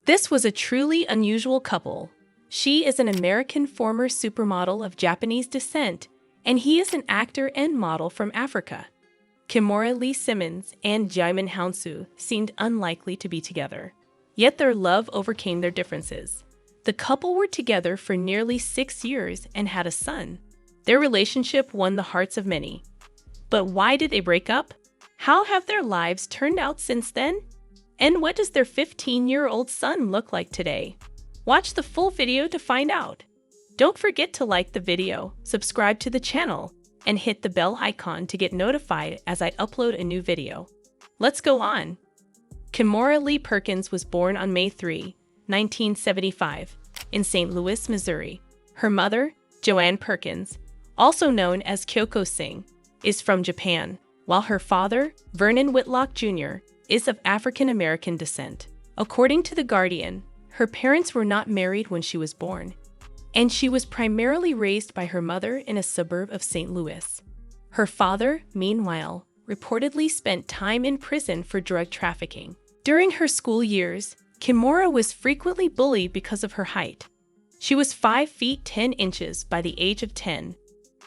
This was a truly unusual couple. She is an American former supermodel of Japanese descent, and he is an actor and model from Africa. Kimora Simmons and Djimon Hounsou seemed unlikely to be together. Yet their love overcame their differences. The couple were together for nearly 6 years and had a son. Their relationship won the hearts of many. But why did they break up? How have their lives turned out since then? And what does their 15-year-old son look like today? Watch the full video to find out. Don't forget to like the video, subscribe to the channel, and hit the bell icon to get notified as I upload a new video. Let's go on. Kimora Lee Perkins was born on May 3, 1975, in St. Louis, Missouri. Her mother, Joanne Perkins, also known as Kyoko Singh, is from Japan, while her father, Vernon Whitlock Jr., is of African American descent. According to The Guardian, her parents were not married when she was born, and she was primarily raised by her mother in a suburb of St. Louis. Her father, meanwhile, reportedly spent time in prison for drug trafficking. During her school years, Kimora was frequently bullied because of her height. She was 5 feet 10 inches by the age of 10.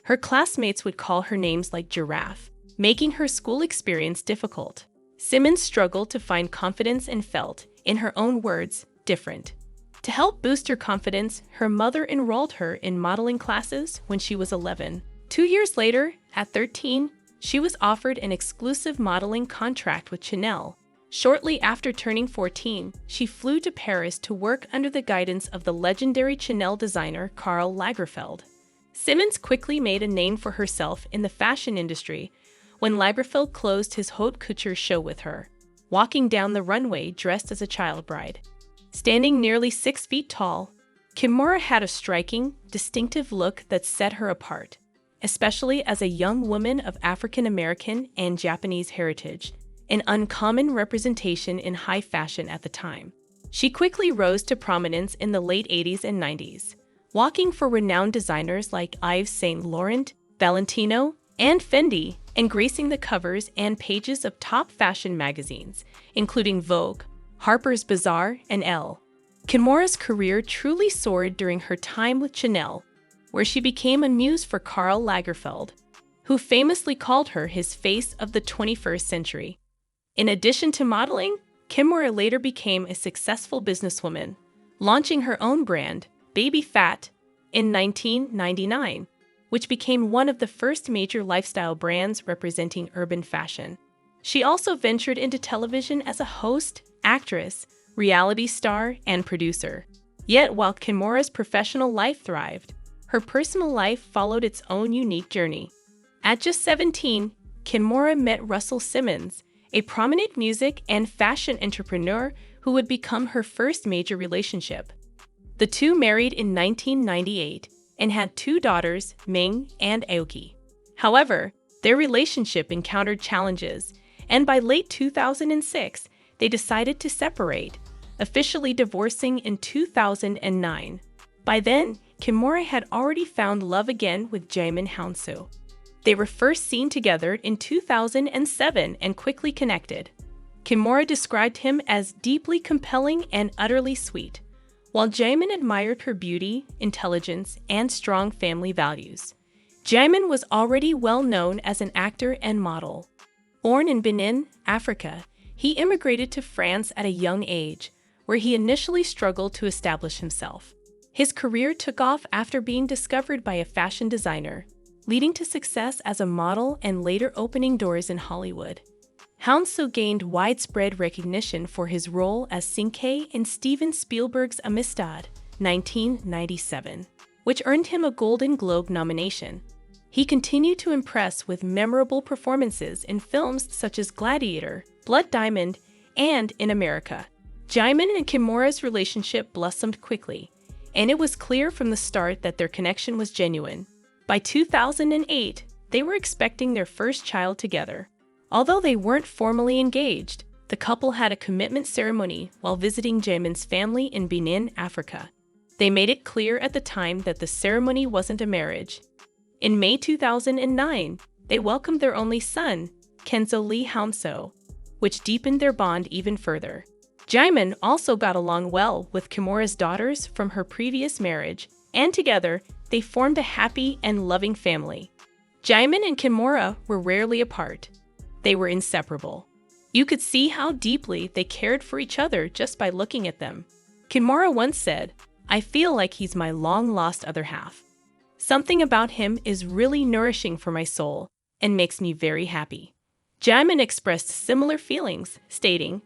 Her classmates would call her names like Giraffe, making her school experience difficult. Simmons struggled to find confidence and felt, in her own words, different. To help boost her confidence, her mother enrolled her in modeling classes when she was 11. 2 years later, at 13, she was offered an exclusive modeling contract with Chanel. Shortly after turning 14, she flew to Paris to work under the guidance of the legendary Chanel designer Karl Lagerfeld. Simmons quickly made a name for herself in the fashion industry when Lagerfeld closed his haute couture show with her, walking down the runway dressed as a child bride. Standing nearly 6 feet tall, Kimora had a striking, distinctive look that set her apart, especially as a young woman of African American and Japanese heritage, an uncommon representation in high fashion at the time. She quickly rose to prominence in the late 80s and 90s, walking for renowned designers like Yves Saint Laurent, Valentino, and Fendi, and gracing the covers and pages of top fashion magazines, including Vogue, Harper's Bazaar, and Elle. Kimora's career truly soared during her time with Chanel, where she became a muse for Karl Lagerfeld, who famously called her his face of the 21st century. In addition to modeling, Kimora later became a successful businesswoman, launching her own brand, Baby Phat, in 1999. Which became one of the first major lifestyle brands representing urban fashion. She also ventured into television as a host, actress, reality star, and producer. Yet while Kimora's professional life thrived, her personal life followed its own unique journey. At just 17, Kimora met Russell Simmons, a prominent music and fashion entrepreneur who would become her first major relationship. The two married in 1998, and had 2 daughters, Ming and Aoki. However, their relationship encountered challenges, and by late 2006, they decided to separate, officially divorcing in 2009. By then, Kimora had already found love again with Djimon Hounsou. They were first seen together in 2007 and quickly connected. Kimora described him as deeply compelling and utterly sweet, while Djimon admired her beauty, intelligence, and strong family values. Djimon was already well known as an actor and model. Born in Benin, Africa, he immigrated to France at a young age, where he initially struggled to establish himself. His career took off after being discovered by a fashion designer, leading to success as a model and later opening doors in Hollywood. Hounsou gained widespread recognition for his role as Cinque in Steven Spielberg's Amistad, 1997, which earned him a Golden Globe nomination. He continued to impress with memorable performances in films such as Gladiator, Blood Diamond, and In America. Djimon and Kimora's relationship blossomed quickly, and it was clear from the start that their connection was genuine. By 2008, they were expecting their first child together. Although they weren't formally engaged, the couple had a commitment ceremony while visiting Djimon's family in Benin, Africa. They made it clear at the time that the ceremony wasn't a marriage. In May 2009, they welcomed their only son, Kenzo Lee Hounsou, which deepened their bond even further. Djimon also got along well with Kimora's daughters from her previous marriage, and together, they formed a happy and loving family. Djimon and Kimora were rarely apart. They were inseparable. You could see how deeply they cared for each other just by looking at them. Kimora once said, "I feel like he's my long-lost other half. Something about him is really nourishing for my soul and makes me very happy." Djimon expressed similar feelings, stating,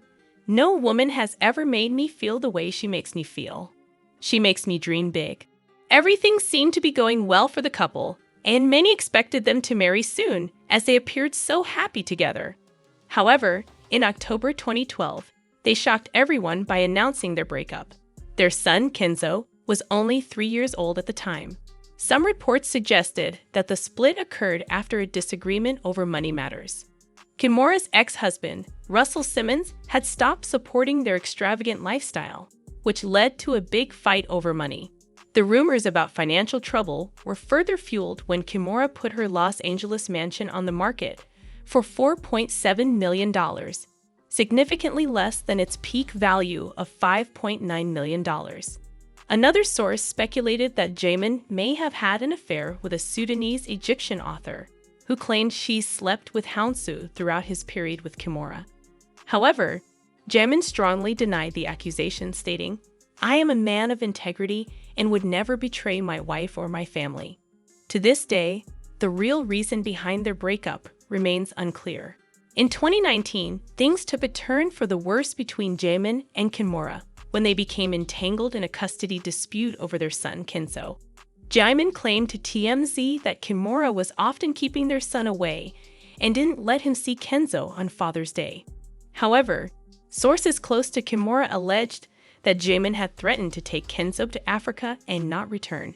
"No woman has ever made me feel the way she makes me feel. She makes me dream big." Everything seemed to be going well for the couple, and many expected them to marry soon, as they appeared so happy together. However, in October 2012, they shocked everyone by announcing their breakup. Their son, Kenzo, was only 3 years old at the time. Some reports suggested that the split occurred after a disagreement over money matters. Kimora's ex-husband, Russell Simmons, had stopped supporting their extravagant lifestyle, which led to a big fight over money. The rumors about financial trouble were further fueled when Kimora put her Los Angeles mansion on the market for $4.7 million, significantly less than its peak value of $5.9 million. Another source speculated that Djimon may have had an affair with a Sudanese Egyptian author who claimed she slept with Hounsou throughout his period with Kimora. However, Djimon strongly denied the accusation, stating, "I am a man of integrity and would never betray my wife or my family." To this day, the real reason behind their breakup remains unclear. In 2019, things took a turn for the worse between Djimon and Kimora when they became entangled in a custody dispute over their son, Kenzo. Djimon claimed to TMZ that Kimora was often keeping their son away and didn't let him see Kenzo on Father's Day. However, sources close to Kimora alleged that Djimon had threatened to take Kenzo to Africa and not return.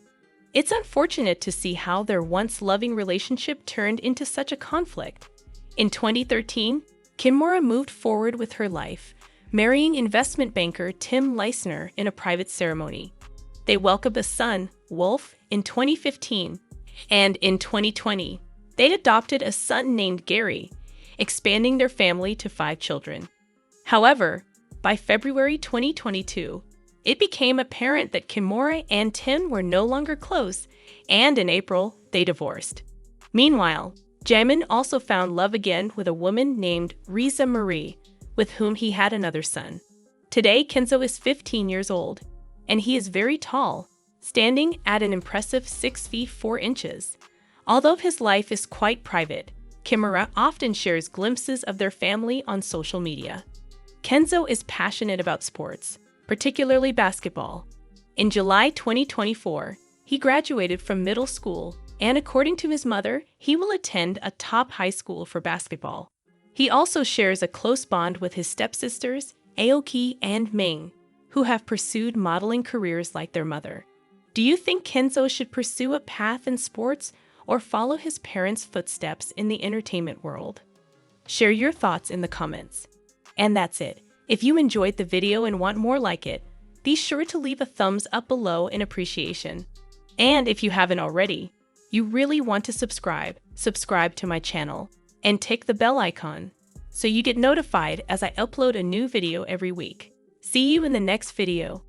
It's unfortunate to see how their once loving relationship turned into such a conflict. In 2013, Kimora moved forward with her life, marrying investment banker Tim Leissner in a private ceremony. They welcomed a son, Wolf, in 2015, and in 2020, they adopted a son named Gary, expanding their family to 5 children. However, by February 2022, it became apparent that Kimora and Tim were no longer close, and in April, they divorced. Meanwhile, Djimon also found love again with a woman named Riza Marie, with whom he had another son. Today, Kenzo is 15 years old, and he is very tall, standing at an impressive 6 feet 4 inches. Although his life is quite private, Kimora often shares glimpses of their family on social media. Kenzo is passionate about sports, particularly basketball. In July 2024, he graduated from middle school, and according to his mother, he will attend a top high school for basketball. He also shares a close bond with his stepsisters, Aoki and Ming, who have pursued modeling careers like their mother. Do you think Kenzo should pursue a path in sports or follow his parents' footsteps in the entertainment world? Share your thoughts in the comments. And that's it. If you enjoyed the video and want more like it, be sure to leave a thumbs up below in appreciation. And if you haven't already, you really want to subscribe to my channel and tick the bell icon so you get notified as I upload a new video every week. See you in the next video.